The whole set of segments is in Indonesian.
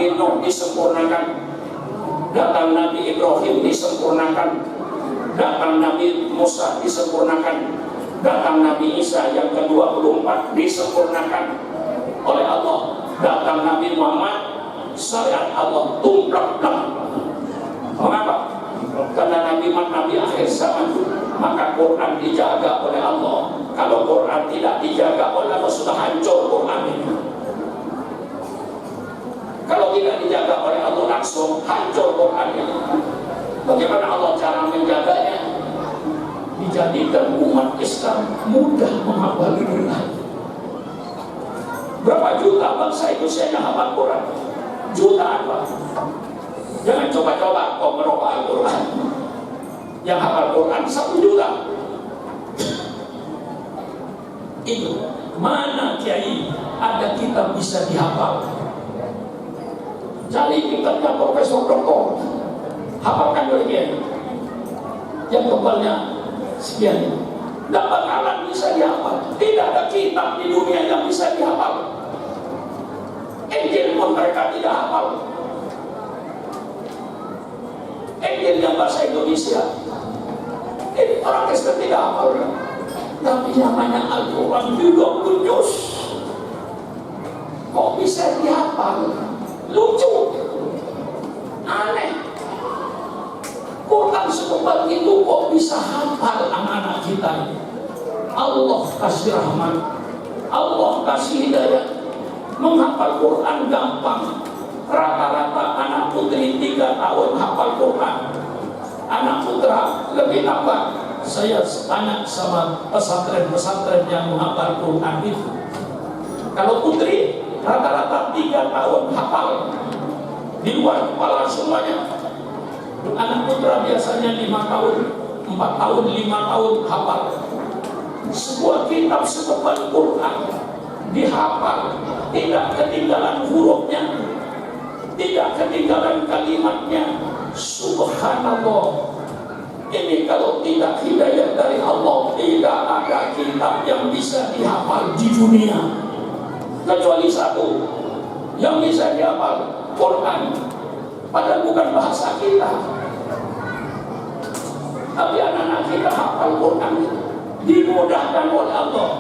Nabi Nuh disempurnakan, datang Nabi Ibrahim disempurnakan, datang Nabi Musa disempurnakan, datang Nabi Isa yang ke-24 disempurnakan oleh Allah, datang Nabi Muhammad, syariat Allah tumplak-plak. Mengapa? Karena Nabi akhir zaman, maka Quran dijaga oleh Allah. Kalau Quran tidak dijaga oleh Allah, sudah hancur Quran ini. Kalau tidak dijaga oleh Allah, langsung hancur Quran ini. Bagaimana Allah cara menjaganya? Dijadikan umat Islam mudah menghafal Quran. Berapa juta bangsa Indonesia yang hafal Quran? Jutaan, Pak. Jangan coba-coba kau merokok Al-Quran. Yang hafal Quran 1 juta. Itu mana kiai ada kitab bisa dihafal? Cari kitabnya Profesor Doktor, hafalkan oleh kiai. Yang tebalnya sekian, tidak bakalan bisa dihafal. Tidak ada kitab di dunia yang bisa dihafal. Injil pun mereka tidak hafal. Injil yang bahasa Indonesia, ini orang Kristen tidak hafal. Tapi namanya Al-Quran 30 juz, kok bisa dihafal? Lucu, aneh. Quran setebal itu kok bisa hafal anak-anak kita ini? Allah kasih rahmat, Allah kasih hidayah. Menghafal Quran gampang. Rata-rata anak putri 3 tahun hafal Quran. Anak putra lebih lambat. Saya tanya sama pesantren-pesantren yang menghafal Quran itu. Kalau putri rata-rata 3 tahun hafal, di luar kepala semuanya. Anak putra biasanya 5 tahun, 4 tahun, 5 tahun hafal. Sebuah kitab setebal Quran dihafal, tidak ketinggalan hurufnya, tidak ketinggalan kalimatnya. Subhanallah. Ini kalau tidak hidayah dari Allah, tidak ada kitab yang bisa dihafal di dunia kecuali satu yang bisa dihafal, Quran. Padahal bukan bahasa kita, tapi anak-anak kita hafal Quran, dimudahkan oleh Allah.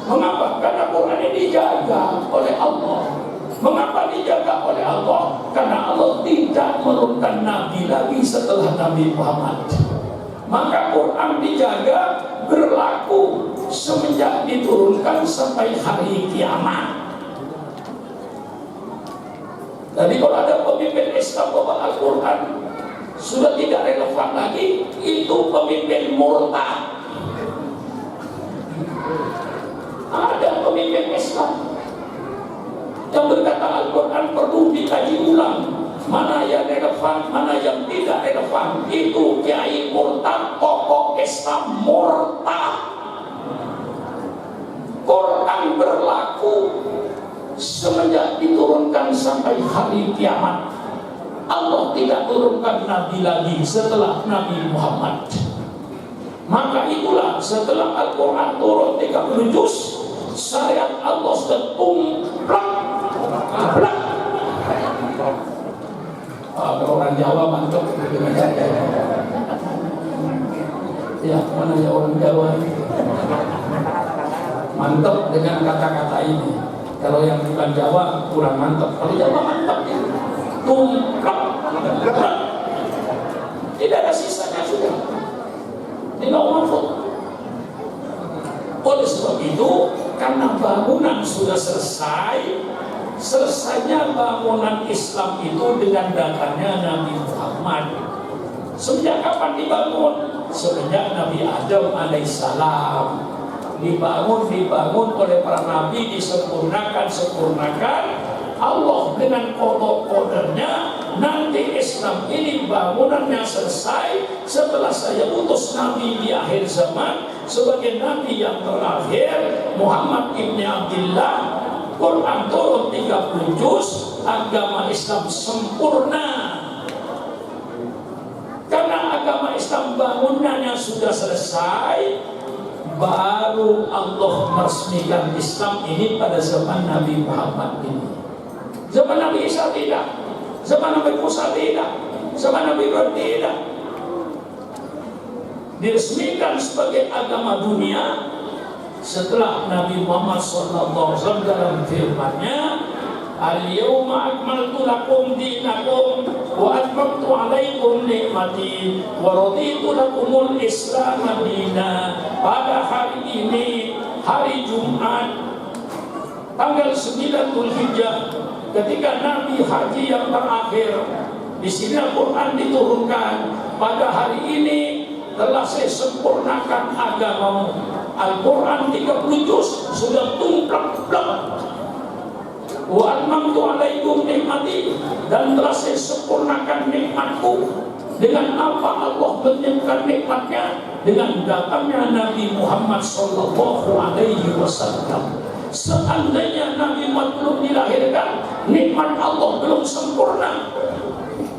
Mengapa? Karena Quran ini dijaga oleh Allah. Mengapa dijaga oleh Allah? Karena Allah tidak menurunkan Nabi lagi setelah Nabi Muhammad. Maka Quran dijaga, berlaku semenjak diturunkan sampai hari kiamat. Jadi kalau ada pemimpin Islam bawa Al-Quran, sudah tidak relevan lagi, itu pemimpin murtad. Ada pemimpin Islam yang berkata Al-Quran perlu dikaji ulang, mana yang relevan, mana yang tidak relevan. Itu kiai murtad, tokoh Islam murtad. Quran berlaku semenjak diturunkan sampai hari kiamat. Allah tidak turunkan Nabi lagi setelah Nabi Muhammad. Maka itulah setelah Al-Quran turun 30 juz, syariat Allah sudah tumplak. Orang Jawa mantap dengan saya. Ya, mana ya orang Jawa ini? Mantap dengan kata-kata ini. Kalau yang bukan Jawa kurang mantap. Kalau Jawa mantap ya. Tumplak. Tidak ada sisanya sudah. Tidak mahfud. Oleh sebab itu, karena bangunan sudah selesai, selesainya bangunan Islam itu dengan datangnya Nabi Muhammad. Sejak kapan dibangun? Sejak Nabi Adam alaihissalam. Dibangun oleh para nabi, disempurnakan. Allah dengan kodok-kodoknya, nanti Islam ini bangunannya selesai setelah saya utus Nabi di akhir zaman sebagai Nabi yang terakhir, Muhammad ibn Abdullah. Quran turun 30 juz, agama Islam sempurna. Karena agama Islam bangunannya sudah selesai, baru Allah meresmikan Islam ini pada zaman Nabi Muhammad ini. Zaman Nabi Isa tidak. Zaman Nabi Musa beda, zaman Nabi Ibrahim beda. Diresmikan sebagai agama dunia setelah Nabi Muhammad SAW dalam firman-Nya, al-yawma akmaltu lakum dinakum wa atmamtu alaikum nikmati wa raditu lakumul Islam madina. Pada hari ini, hari Jumat, tanggal 9 Dzulhijjah, ketika Nabi haji yang terakhir, di sini Al-Quran diturunkan. Pada hari ini telah saya sempurnakan agamamu. Al-Quran 30 juz sudah tumplak-plak. Wa atmamtu alaikum nikmati, dan telah saya sempurnakan nikmatku. Dengan apa Allah menyempurnakan nikmatnya? Dengan datangnya Nabi Muhammad sallallahu alaihi wasallam. Seandainya Nabi Muhammad belum dilahirkan, nikmat Allah belum sempurna.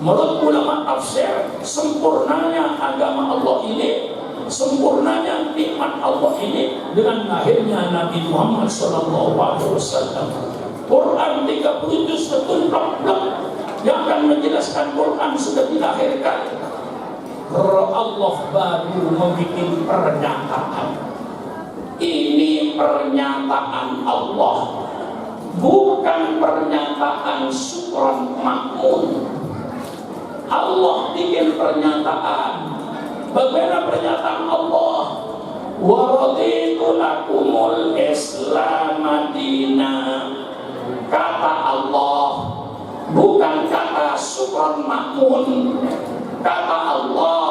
Menurut ulama tafsir, sempurnanya agama Allah ini, sempurnanya nikmat Allah ini dengan lahirnya Nabi Muhammad sallallahu alaihi wasallam. Quran 30 juz setunjuk-tunjuk yang akan menjelaskan Quran sudah dilahirkan. Allah baru membuat pernyataan. Ini pernyataan Allah, bukan pernyataan Sukron Makmun. Allah bikin pernyataan. Bagaimana pernyataan Allah? Wa raditu lakumul Islam madinah. Kata Allah, bukan kata Sukron Makmun. Kata Allah,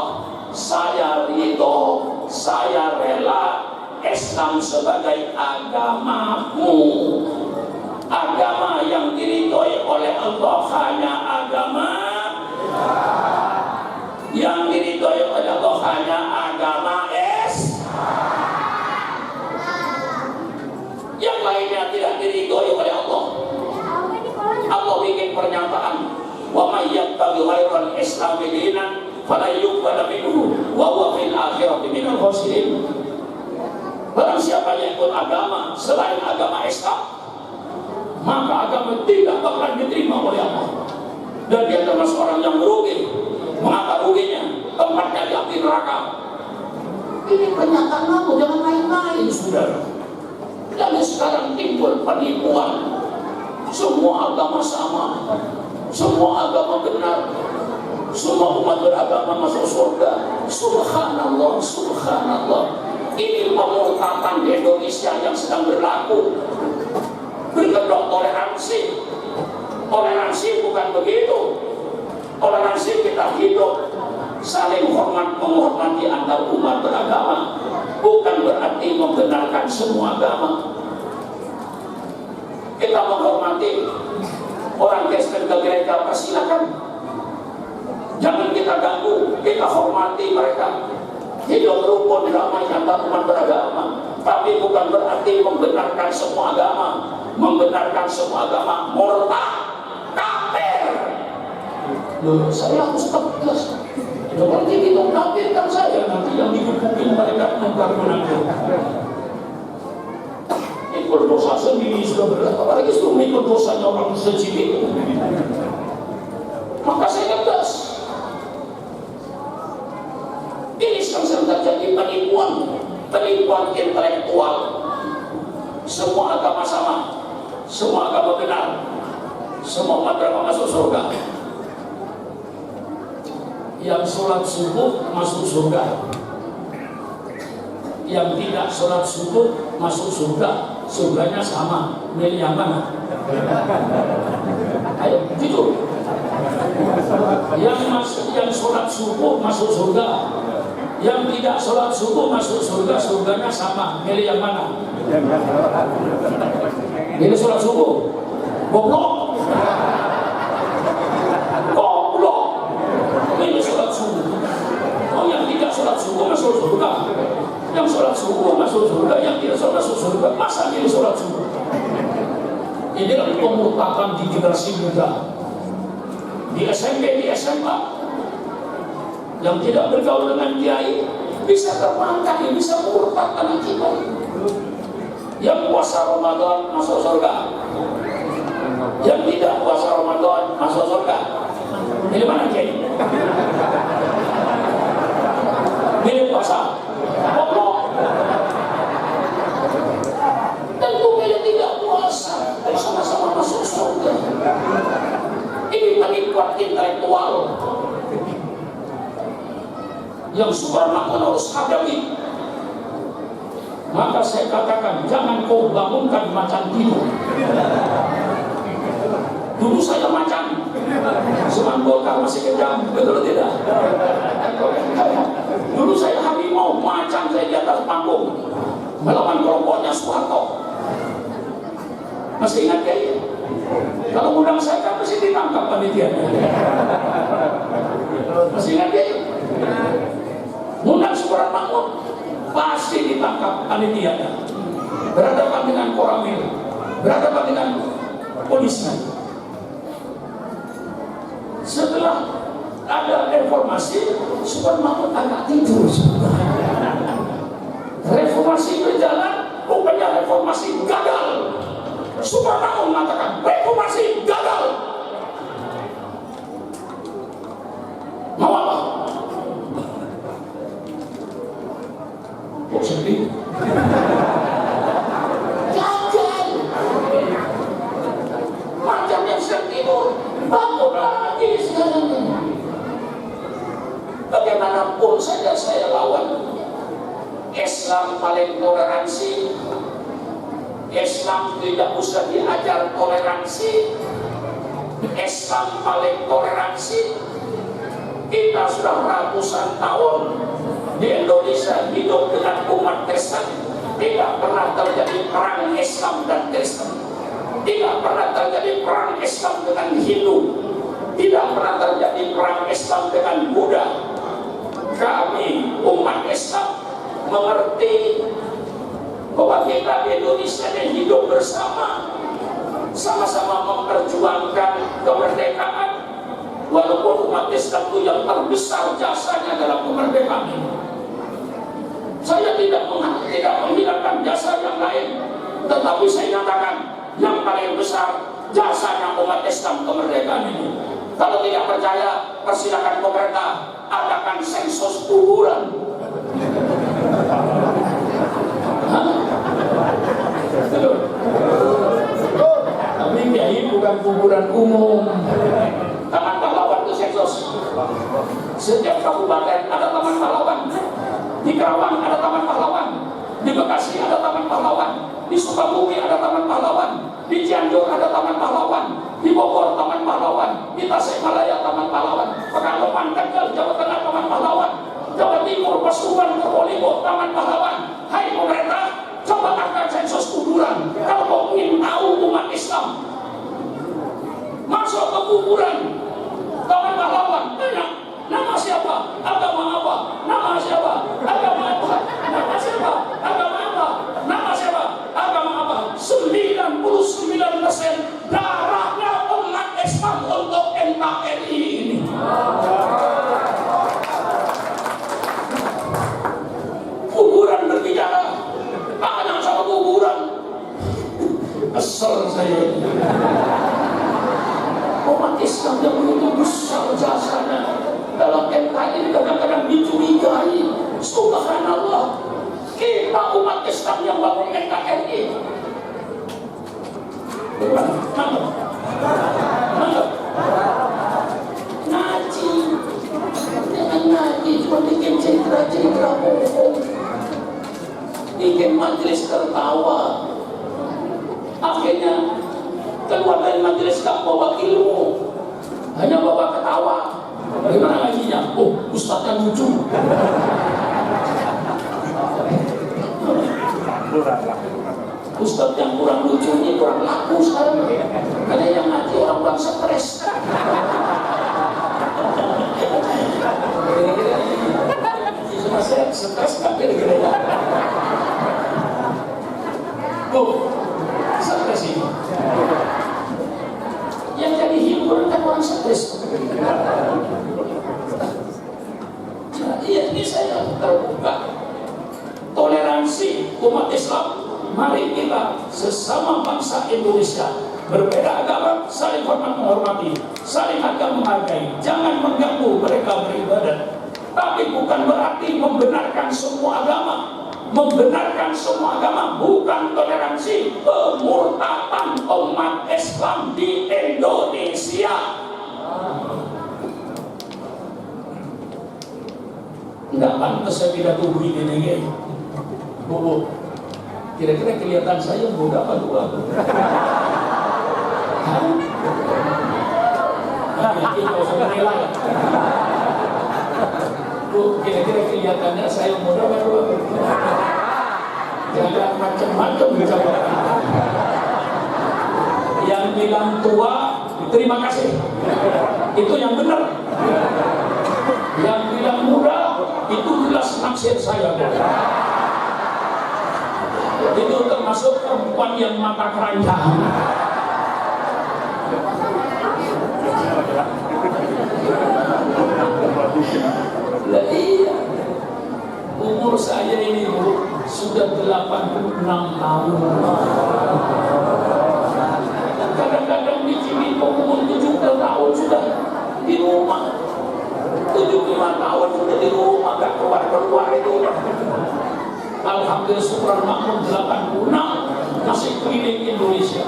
saya ridho, saya rela Islam sebagai agamamu. Agama yang diridhoi oleh Allah hanya agama, yang diridhoi oleh Allah hanya agama yang lainnya tidak diridhoi oleh Allah. Allah bikin pernyataan, wa may yattabi ghairal islami dinan fala yuqbal minhu wa huwa fil akhirati minal khasirin. Barang siapa yang ikut agama selain agama Islam, maka agama tidak akan diterima oleh Allah, dan dia termasuk orang yang merugi. Mengapa ruginya? Tempatnya di api neraka. Ini pernyataan Allah, jangan main-main, saudara. Dan sekarang timbul penipuan. Semua agama sama, semua agama benar, semua umat beragama masuk surga. Subhanallah, subhanallah. Ini pemurtadan di Indonesia yang sedang berlaku. Berkedok toleransi. Toleransi bukan begitu. Toleransi kita hidup saling hormat menghormati antar umat beragama, bukan berarti membenarkan semua agama. Kita menghormati orang Kristen ke gereja, silakan, jangan kita ganggu, kita hormati mereka. Hidup rukun damai antar umat beragama, tapi bukan berarti membenarkan semua agama. Membenarkan semua agama murtad, kafir. Loh, saya harus tegas. Berarti kita kafirkan saya, nanti yang dikukukin mereka mengkafirkan. Ikut dosa sendiri sudah berat, apalagi sudah mengikut dosanya orang secili itu. Maka saya tegas. Ini sekarang terjadi penipuan intelektual. Semua agama sama, semua agama benar, semua umat beragama masuk surga. Yang sholat subuh masuk surga, yang tidak sholat subuh masuk surga. Surganya sama, milih yang mana? Ayo, jujur. Yang sholat subuh masuk surga, yang tidak sholat subuh masuk surga. Surganya sama, milih yang mana? Milih sholat subuh. Goblok. Goblok. Milih sholat subuh. Oh, yang tidak sholat subuh masuk surga. Yang sholat subuh masuk surga, yang tidak sholat masuk surga. Masa ini sholat subuh? Ini kan pemurtadan di generasi muda, di SMP, di SMA, yang tidak bergaul dengan kiai bisa terpangkat, bisa murtad anak kita. Yang puasa Ramadan masuk surga, yang tidak puasa Ramadan masuk surga. Milih mana Kiai? Milih puasa? Allah. Tentu milih tidak puasa. Sama-sama masuk surga. Ini pengikut intelektual yang subhanallah harus hadapi. Maka saya katakan, jangan kau bangunkan macan tidur. Dulu saya macan, Seman Golkar masih kejam, betul tidak? Dulu saya harimau, macan saya di atas panggung melawan kelompoknya Soeharto. Masih ingat kayak kalau undang saya kan mesti ditangkap panitia. Masih ingat kayak undang Soekarno Mahmud pasti ditangkap panitia. Berhadapan dengan Koramil, berhadapan dengan polisi. Setelah ada reformasi, Soekarno Mahmud agak tidur. Reformasi berjalan, rupanya reformasi gagal. Soekarno Mahmud mengatakan reformasi gagal. Mau apa? Kok sedih? Gagal. Macam yang sedang tidur, bangun lagi sekarang ini. Bagaimanapun saja saya lawan. Islam paling toleransi. Islam tidak usah diajar toleransi. Islam paling toleransi. Kita sudah ratusan tahun di Indonesia hidup dengan umat Kristen. Tidak pernah terjadi perang Islam dan Kristen. Tidak pernah terjadi perang Islam dengan Hindu. Tidak pernah terjadi perang Islam dengan Buddha. Kami umat Islam mengerti bahwa kita di Indonesia yang hidup bersama, sama-sama memperjuangkan kemerdekaan. Walaupun umat Islam itu yang terbesar jasanya dalam kemerdekaan ini. Saya tidak menghilangkan jasa yang lain, tetapi saya nyatakan yang paling besar jasanya umat Islam kemerdekaan ini. Kalau tidak percaya, persilakan pemerintah adakan sensus kuburan. Tapi Kiai bukan kuburan umum. Taman Pahlawan itu sensus. Setiap kabupaten ada Taman Pahlawan. Di Karawang ada Taman Pahlawan. Di Bekasi ada Taman Pahlawan. Di Sukabumi ada Taman Pahlawan. Di Cianjur ada Taman Pahlawan. Di Bogor Taman Pahlawan. Di Tasikmalaya Taman Pahlawan. Pekalongan Tegal Jawa Tengah Taman Pahlawan. Jawa Timur Pasuruan Probolinggo Taman Pahlawan. Hai pemerintah, coba angkat sensus kuburan. Kalau kau ingin tahu umat Islam masuk ke kuburan Taman Pahlawan, tanya nama siapa, agama apa, nama siapa, agama apa, nama siapa, agama apa, nama siapa, agama apa. 99% darahnya umat Islam untuk NKRI ini. Kuburan berbicara, tanya sama kuburan. Kesel saya. Umat Islam yang begitu besar jasanya dalam NKRI ini kadang-kadang dicurigai. Subhanallah, kita umat Islam yang bangun NKRI. Mantap, mantap. Ngaji, jangan ngaji cuma bikin cerita-cerita bohong, bikin majelis tertawa. Akhirnya keluar dari majelis tak bawa ilmu, hanya bawa ketawa. Bagaimana ngajinya? Oh, ustaznya lucu. Ustaz yang kurang lucu ini kurang laku sekarang. Karena yang ngaji orang-orang stres. Cuma saya stres nggak kira-kira. Oh, stres ini. Yang jadi hiburan kan orang stres. Nah, ini saya terbuka. Toleransi umat Islam. Mari kita sesama bangsa Indonesia Berbeda agama, saling hormat menghormati, saling harga menghargai. Jangan mengganggu mereka beribadah. Tapi bukan berarti membenarkan semua agama. Membenarkan semua agama bukan toleransi pemurtadan umat Islam di Indonesia. Enggak pantas saya pidato begini nih. Bu, kira-kira kelihatan saya muda apa tua? Yakin kau sudah menilai. Bu, kira-kira kelihatannya saya muda apa tua? Jangan macam-macam bicara. Yang bilang tua, terima kasih. Itu yang benar. Yang bilang muda, itu jelas naksir saya. Itu termasuk perempuan yang mata keranjang. Lah iya, umur saya ini Bu sudah 86 tahun. Kadang-kadang di Cibinong umur 70 tahun sudah di rumah, 75 tahun sudah di rumah, gak keluar-keluar itu. Alhamdulillah syukur makmur 86 masih keliling Indonesia.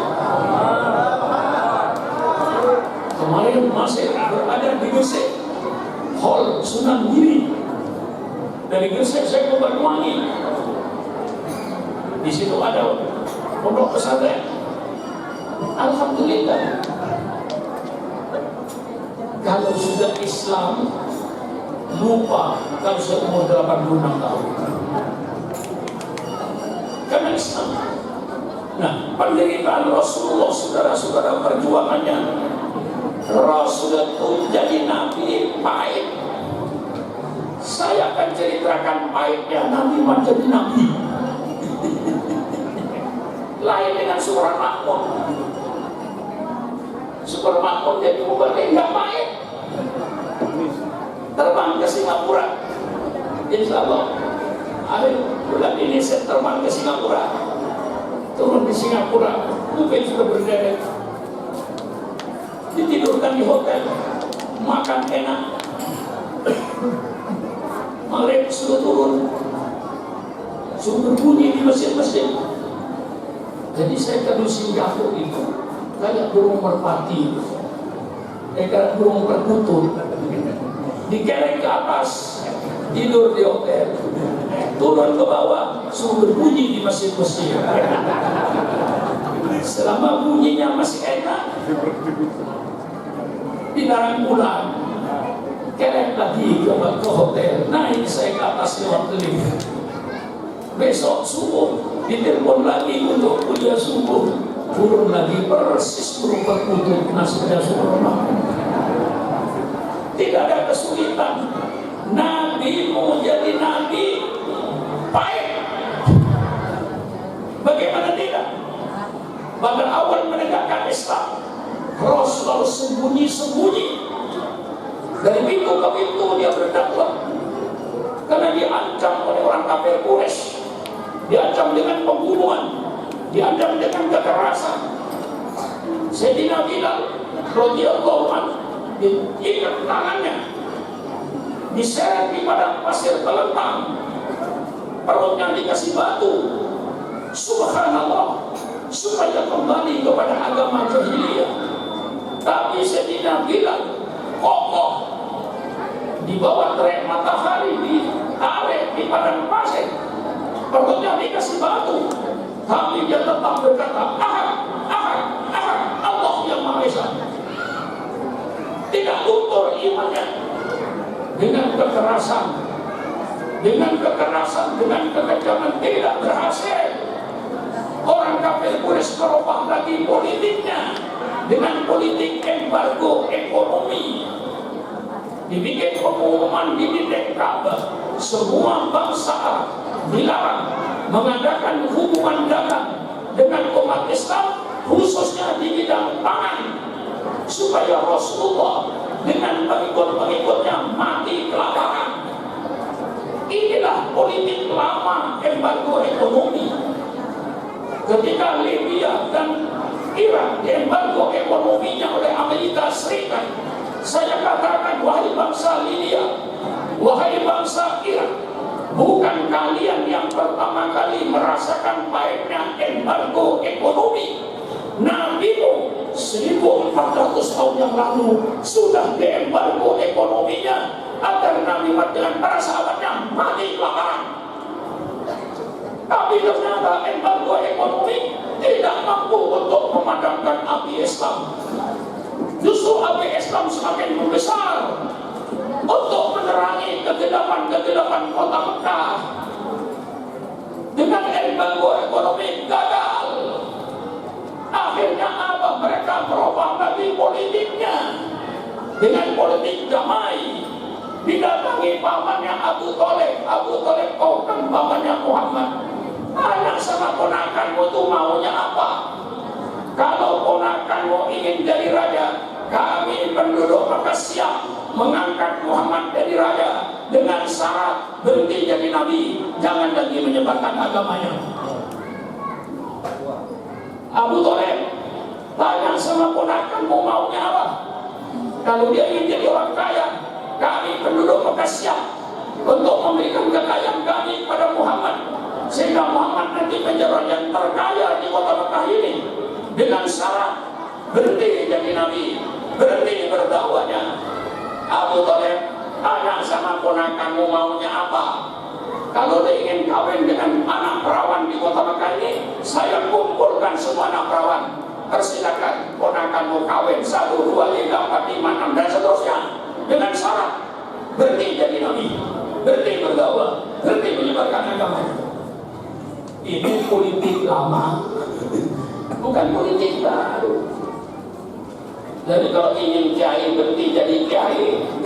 Kemarin masih berada di Gresik, Hall Sunan Giri. Dari Gresik saya ke Banyuwangi. Di situ ada pondok pesantren. Alhamdulillah. Kalau sudah Islam lupa kalau saya umur 86 tahun. Karena Islam. Nah, penderitaan Rasulullah, saudara-saudara, perjuangannya. Rasulullah itu jadi nabi pahit. Saya akan ceritakan pahitnya Nabi menjadi nabi. Lain dengan Surah Makmur. Surah Makmur jadi mubalik nggak pahit. Terbang ke Singapura. Insya Allah akhir bulan ini saya terbang ke Singapura. Turun di Singapura, mungkin sudah berderet. Ditidurkan di hotel, makan enak. Maghrib sudah turun, sudah berbunyi di masjid-masjid. Jadi saya kalau Singapura itu kayak burung merpati, kayak burung perkutut, dikerek ke atas, tidur di hotel, turun ke bawah, sudah berbunyi di masjid-masjid. Selama bunyinya masih enak, dilarang pulang, kerek lagi ke hotel, naik saya ke atas lewat lift. Besok subuh ditelepon lagi untuk kuliah subuh, turun lagi persis burung perkutut nasibnya Surah. Tidak ada kesulitan. Nabi mau jadi nabi baik. Bagaimana tidak? Bahkan awal menegakkan Islam, Rasul sembunyi-sembunyi. Dari pintu ke pintu dia berdakwah. Karena diancam oleh orang kafir Quraisy, diancam dengan pembunuhan, diancam dengan kekerasan. Sayyidina Bilal radhiyallahu anhu diikat tangannya, diseret di padang pasir telentang, perutnya dikasih batu. Subhanallah, supaya kembali kepada agama jahiliyah. Tapi Sayyidina Bilal kokoh di bawah terik matahari, ditarik di padang pasir, perutnya dikasih batu, tapi dia tetap berkata Ahad, Ahad, Ahad, Allah yang Maha Esa. Tidak luntur imannya. Dengan kekerasan, dengan kekejaman tidak berhasil. Orang kafir Quraisy merubah lagi politiknya dengan politik embargo ekonomi. Dibikin pengumuman di dinding Ka'bah, semua bangsa Arab dilarang mengadakan hubungan dagang dengan umat Islam, khususnya di bidang pangan, supaya Rasulullah dengan pengikut-pengikutnya mati kelaparan. Inilah politik lama embargo ekonomi. Ketika Libya dan Irak diembargo ekonominya oleh Amerika Serikat. Saya katakan, wahai bangsa Libya, wahai bangsa Irak, bukan kalian yang pertama kali merasakan pahitnya embargo ekonomi. Nabimu 1400 tahun yang lalu sudah diembargo ekonominya agar Nabi Muhammad dengan para sahabatnya mati kelaparan. Tapi ternyata embargo ekonomi tidak mampu untuk memadamkan api Islam. Justru api Islam semakin membesar untuk menerangi kegelapan-kegelapan kota Mekah. Dengan embargo ekonomi gagal. Akhirnya apa? Mereka propaganda politiknya dengan politik damai. Didatangi pamannya Abu Thalib. Abu Thalib, kau kan pamannya Muhammad. Anak sama ponakanmu itu maunya apa? Kalau ponakanmu ingin jadi raja, kami penduduk maka siap mengangkat Muhammad dari raja dengan syarat berhenti jadi nabi, jangan lagi menyebarkan agamanya. Abu Thalib tanya sama ponakanmu maunya apa? Kalau dia ingin jadi orang kaya, kami penduduk maka siap untuk memberikan kekayaan kami pada Muhammad, sehingga Muhammad nanti menjadi raja terkaya di kota Mekah ini, dengan syarat berhenti jadi nabi, berhenti berdakwahnya. Abu Thalib tanya sama ponakanmu maunya apa? Kalau dia ingin kawin dengan anak perawan di kota Mekah ini, saya kumpulkan semua anak perawan. Persilakan ponakanmu kawin 1, 2, 3, 4, 5, 6 dan seterusnya, dengan syarat berhenti jadi nabi, berhenti berdakwah, berhenti menyebarkan agama. Ini politik lama, bukan politik baru. Jadi kalau ingin kiai berhenti jadi